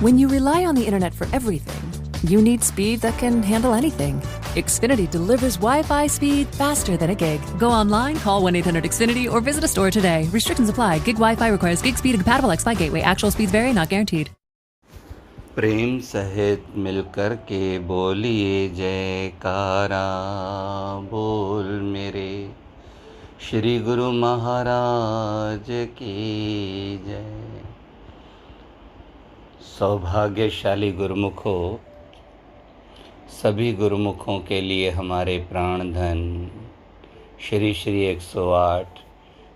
When you rely on the internet for everything, you need speed that can handle anything. Xfinity delivers Wi-Fi speed faster than a gig. Go online, call 1-800-XFINITY or visit a store today. Restrictions apply. Gig Wi-Fi requires gig speed and compatible X-Fi gateway. Actual speeds vary, not guaranteed. प्रेम सहित मिलकर के बोलिए जयकारा बोल मेरे श्री गुरु महाराज की जय। सौभाग्यशाली गुरुमुखों, सभी गुरुमुखों के लिए हमारे प्राणधन श्री श्री 108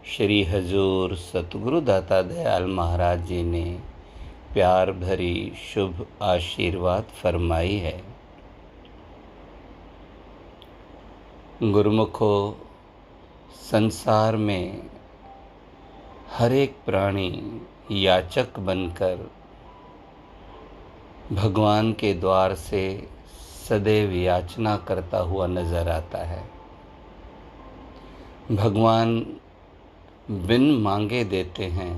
श्री हजूर सतगुरु दाता दयाल महाराज जी ने प्यार भरी शुभ आशीर्वाद फरमाई है। गुरुमुखों, संसार में हर एक प्राणी याचक बनकर भगवान के द्वार से सदैव याचना करता हुआ नजर आता है। भगवान बिन मांगे देते हैं,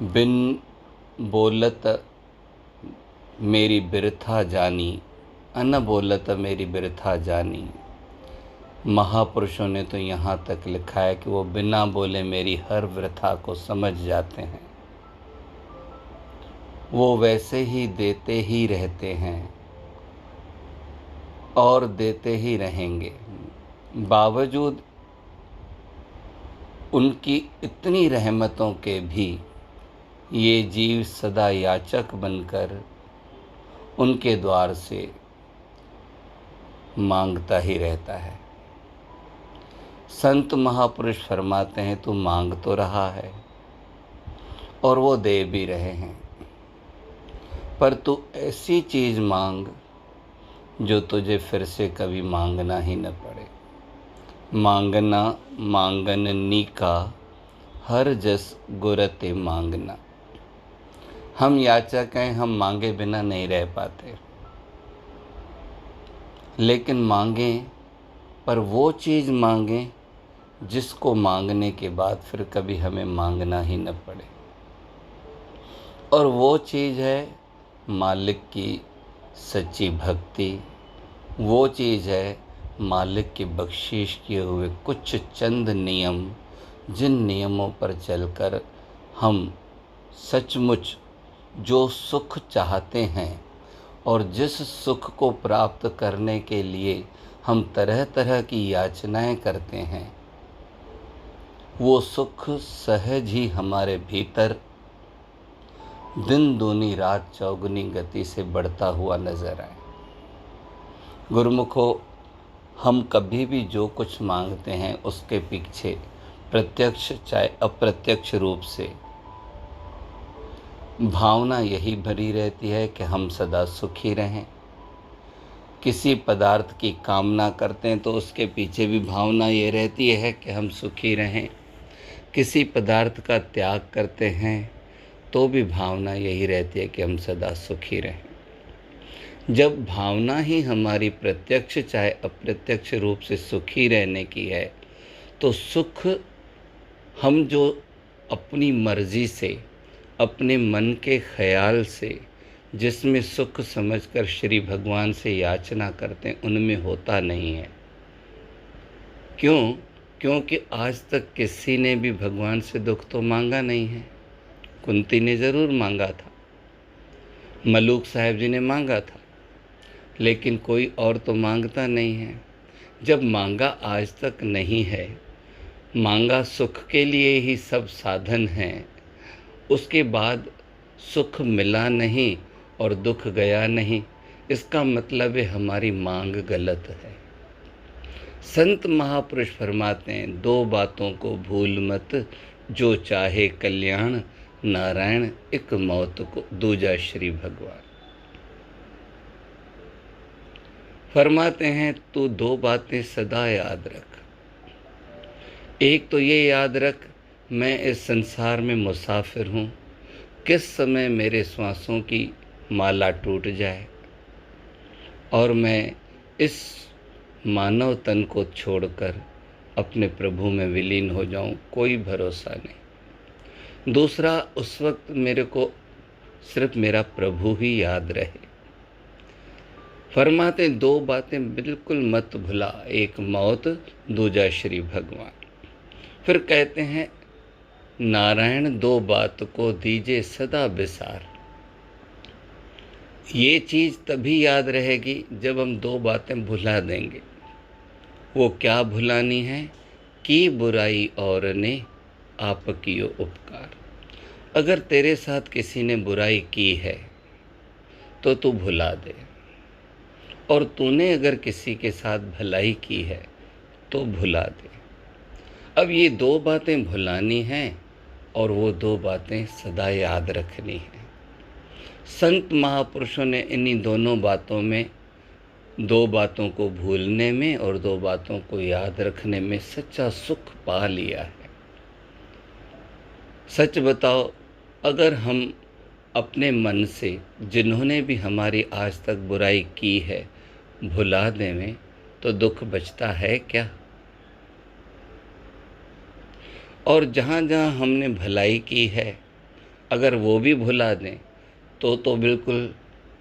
बिन बोलत मेरी बिरथा जानी, अन बोलत मेरी बिरथा जानी। महापुरुषों ने तो यहाँ तक लिखा है कि वो बिना बोले मेरी हर वृथा को समझ जाते हैं। वो वैसे ही देते ही रहते हैं और देते ही रहेंगे। बावजूद उनकी इतनी रहमतों के भी ये जीव सदा याचक बनकर उनके द्वार से मांगता ही रहता है। संत महापुरुष फरमाते हैं तू मांग तो रहा है और वो दे भी रहे हैं, पर तू ऐसी चीज़ मांग जो तुझे फिर से कभी मांगना ही न पड़े। मांगना मांगननी का हर जस गुरते मांगना। हम याचक हैं, हम मांगे बिना नहीं रह पाते, लेकिन मांगें पर वो चीज़ मांगें जिसको मांगने के बाद फिर कभी हमें मांगना ही न पड़े। और वो चीज़ है मालिक की सच्ची भक्ति। वो चीज़ है मालिक की बख्शिश किए हुए कुछ चंद नियम, जिन नियमों पर चलकर हम सचमुच जो सुख चाहते हैं और जिस सुख को प्राप्त करने के लिए हम तरह तरह की याचनाएं करते हैं, वो सुख सहज ही हमारे भीतर दिन दूनी रात चौगुनी गति से बढ़ता हुआ नजर आए। गुरुमुखों, हम कभी भी जो कुछ मांगते हैं उसके पीछे प्रत्यक्ष चाहे अप्रत्यक्ष रूप से भावना यही भरी रहती है कि हम सदा सुखी रहें। किसी पदार्थ की कामना करते हैं तो उसके पीछे भी भावना ये रहती है कि हम सुखी रहें। किसी पदार्थ का त्याग करते हैं तो भी भावना यही रहती है कि हम सदा सुखी रहें। जब भावना ही हमारी प्रत्यक्ष चाहे अप्रत्यक्ष रूप से सुखी रहने की है, तो सुख हम जो अपनी मर्जी से, अपने मन के ख्याल से, जिसमें सुख समझकर श्री भगवान से याचना करते हैं, उनमें होता नहीं है। क्यों? क्योंकि आज तक किसी ने भी भगवान से दुख तो मांगा नहीं है। कुंती ने ज़रूर मांगा था, मलूक साहब जी ने मांगा था, लेकिन कोई और तो मांगता नहीं है। जब मांगा आज तक नहीं है, मांगा सुख के लिए ही सब साधन हैं, उसके बाद सुख मिला नहीं और दुख गया नहीं, इसका मतलब है हमारी मांग गलत है। संत महापुरुष फरमाते हैं, दो बातों को भूल मत, जो चाहे कल्याण, नारायण एक मौत को, दूजा श्री भगवान। फरमाते हैं तू दो बातें सदा याद रख। एक तो ये याद रख, मैं इस संसार में मुसाफिर हूँ, किस समय मेरे श्वासों की माला टूट जाए और मैं इस मानव तन को छोड़कर अपने प्रभु में विलीन हो जाऊं, कोई भरोसा नहीं। दूसरा, उस वक्त मेरे को सिर्फ मेरा प्रभु ही याद रहे। फरमाते 2 बातें बिल्कुल मत भुला, एक मौत, दूजा श्री भगवान। फिर कहते हैं नारायण 2 बात को दीजिए सदा विसार। ये चीज़ तभी याद रहेगी जब हम 2 बातें भुला देंगे। वो क्या भुलानी है? की बुराई और ने आप कियो उपकार। अगर तेरे साथ किसी ने बुराई की है तो तू भुला दे, और तूने अगर किसी के साथ भलाई की है तो भुला दे। अब ये 2 बातें भुलानी हैं और वो 2 बातें सदा याद रखनी है। संत महापुरुषों ने इन्हीं दोनों बातों में, 2 बातों को भूलने में और 2 बातों को याद रखने में सच्चा सुख पा लिया है। सच बताओ, अगर हम अपने मन से जिन्होंने भी हमारी आज तक बुराई की है भुला देवें तो दुख बचता है क्या? और जहाँ जहाँ हमने भलाई की है अगर वो भी भुला दें तो बिल्कुल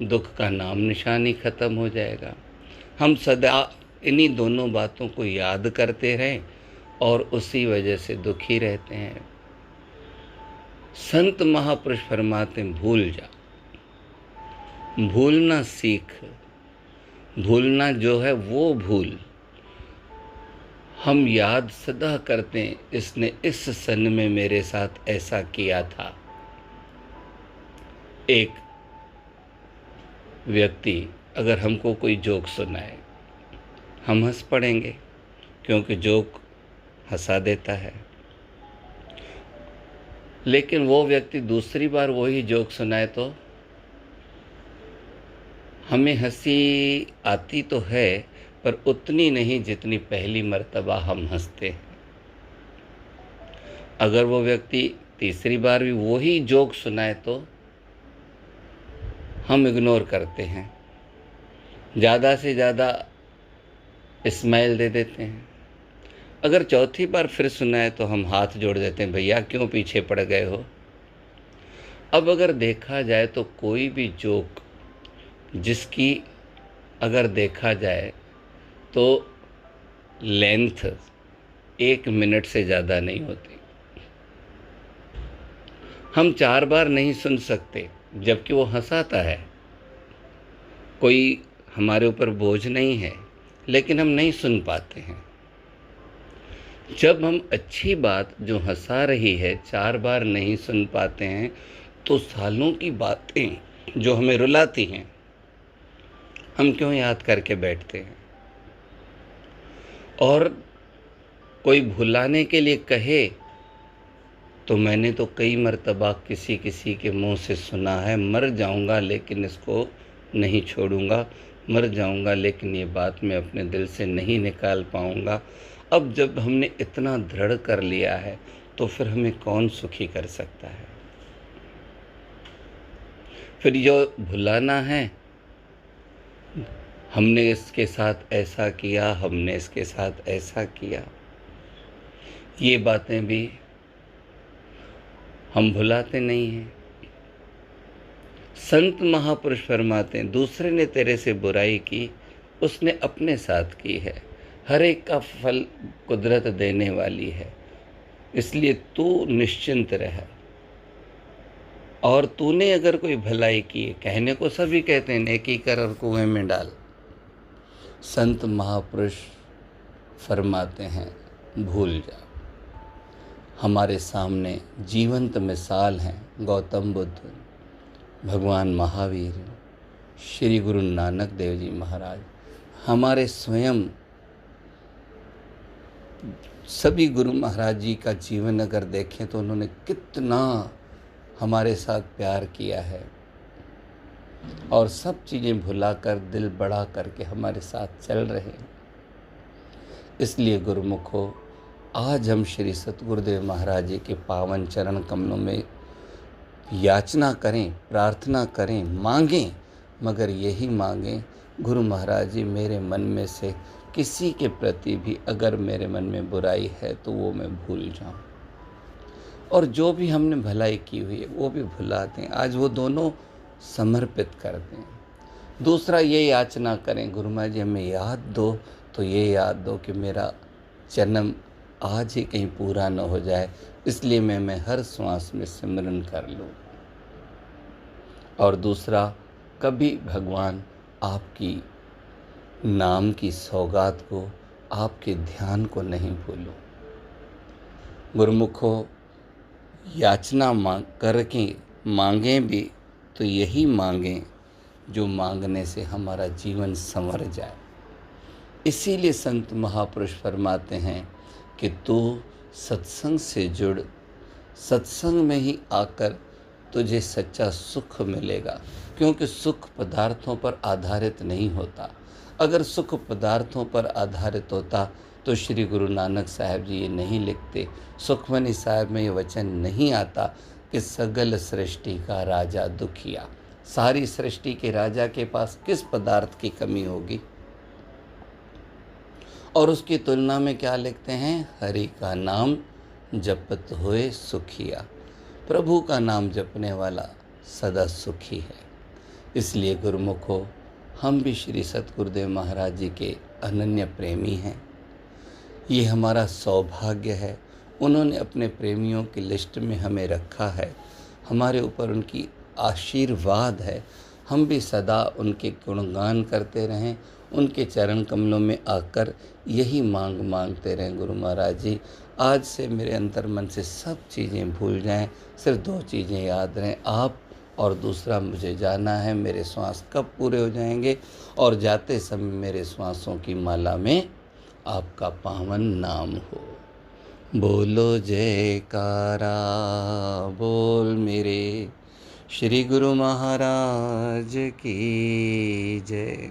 दुख का नाम निशान ही ख़त्म हो जाएगा। हम सदा इन्हीं दोनों बातों को याद करते रहें और उसी वजह से दुखी रहते हैं। संत महापुरुष फरमाते हैं भूल जा, भूलना सीख। भूलना जो है वो भूल। हम याद सदा करते हैं, इसने इस सन में मेरे साथ ऐसा किया था। एक व्यक्ति अगर हमको कोई जोक सुनाए, हम हंस पड़ेंगे क्योंकि जोक हंसा देता है। लेकिन वो व्यक्ति दूसरी बार वही जोक सुनाए तो हमें हंसी आती तो है, पर उतनी नहीं जितनी पहली मर्तबा हम हंसते हैं। अगर वो व्यक्ति तीसरी बार भी वही जोक सुनाए तो हम इग्नोर करते हैं, ज़्यादा से ज़्यादा स्माइल दे देते हैं। अगर चौथी बार फिर सुनाए तो हम हाथ जोड़ देते हैं, भैया क्यों पीछे पड़ गए हो। अब अगर देखा जाए तो कोई भी जोक जिसकी अगर देखा जाए तो लेंथ 1 मिनट से ज़्यादा नहीं होती, हम 4 बार नहीं सुन सकते, जबकि वो हंसाता है। कोई हमारे ऊपर बोझ नहीं है, लेकिन हम नहीं सुन पाते हैं। जब हम अच्छी बात जो हंसा रही है 4 बार नहीं सुन पाते हैं तो सालों की बातें जो हमें रुलाती हैं हम क्यों याद करके बैठते हैं। और कोई भुलाने के लिए कहे तो मैंने तो कई मर्तबा किसी किसी के मुंह से सुना है, मर जाऊंगा लेकिन इसको नहीं छोड़ूंगा, मर जाऊंगा लेकिन ये बात मैं अपने दिल से नहीं निकाल पाऊंगा। अब जब हमने इतना दृढ़ कर लिया है तो फिर हमें कौन सुखी कर सकता है। फिर जो भुलाना है, हमने इसके साथ ऐसा किया, हमने इसके साथ ऐसा किया, ये बातें भी हम भुलाते नहीं हैं। संत महापुरुष फरमाते हैं दूसरे ने तेरे से बुराई की, उसने अपने साथ की है। हर एक का फल कुदरत देने वाली है, इसलिए तू निश्चिंत रह। और तूने अगर कोई भलाई की है, कहने को सभी कहते हैं नेकी कर और कुएं में डाल। संत महापुरुष फरमाते हैं भूल जा। हमारे सामने जीवंत मिसाल हैं गौतम बुद्ध, भगवान महावीर, श्री गुरु नानक देव जी महाराज। हमारे स्वयं सभी गुरु महाराज जी का जीवन अगर देखें तो उन्होंने कितना हमारे साथ प्यार किया है और सब चीज़ें भुलाकर दिल बड़ा करके हमारे साथ चल रहे हैं। इसलिए गुरुमुखो, आज हम श्री सतगुरुदेव महाराज जी के पावन चरण कमलों में याचना करें, प्रार्थना करें, मांगें, मगर यही मांगें गुरु महाराज जी मेरे मन में से किसी के प्रति भी अगर मेरे मन में बुराई है तो वो मैं भूल जाऊं। और जो भी हमने भलाई की हुई है वो भी भुला दें। आज वो दोनों समर्पित कर दें। दूसरा ये याचना करें, गुरु महाराज जी हमें याद दो, तो ये याद दो कि मेरा जन्म आज ही कहीं पूरा न हो जाए, इसलिए मैं हर श्वास में सिमरन कर लूँ। और दूसरा, कभी भगवान आपकी नाम की सौगात को, आपके ध्यान को नहीं भूलो। गुरुमुखो, याचना करके मांगें भी तो यही मांगें जो मांगने से हमारा जीवन संवर जाए। इसीलिए संत महापुरुष फरमाते हैं कि तू सत्संग से जुड़, सत्संग में ही आकर तुझे सच्चा सुख मिलेगा। क्योंकि सुख पदार्थों पर आधारित नहीं होता। अगर सुख पदार्थों पर आधारित होता तो श्री गुरु नानक साहब जी ये नहीं लिखते। सुखमनी साहब में ये वचन नहीं आता कि सगल सृष्टि का राजा दुखिया। सारी सृष्टि के राजा के पास किस पदार्थ की कमी होगी? और उसकी तुलना में क्या लिखते हैं? हरि का नाम जपत होए सुखिया। प्रभु का नाम जपने वाला सदा सुखी है। इसलिए गुरुमुखो, हम भी श्री सतगुरुदेव महाराज जी के अनन्य प्रेमी हैं। ये हमारा सौभाग्य है। उन्होंने अपने प्रेमियों की लिस्ट में हमें रखा है। हमारे ऊपर उनकी आशीर्वाद है। हम भी सदा उनके गुणगान करते रहें, उनके चरण कमलों में आकर यही मांगते रहें, गुरु महाराज जी आज से मेरे अंतर मन से सब चीज़ें भूल जाएं, सिर्फ 2 चीज़ें याद रहें, आप, और दूसरा मुझे जाना है मेरे श्वास कब पूरे हो जाएंगे, और जाते समय मेरे श्वासों की माला में आपका पावन नाम हो। बोलो जयकारा, बोल मेरे श्री गुरु महाराज की जय।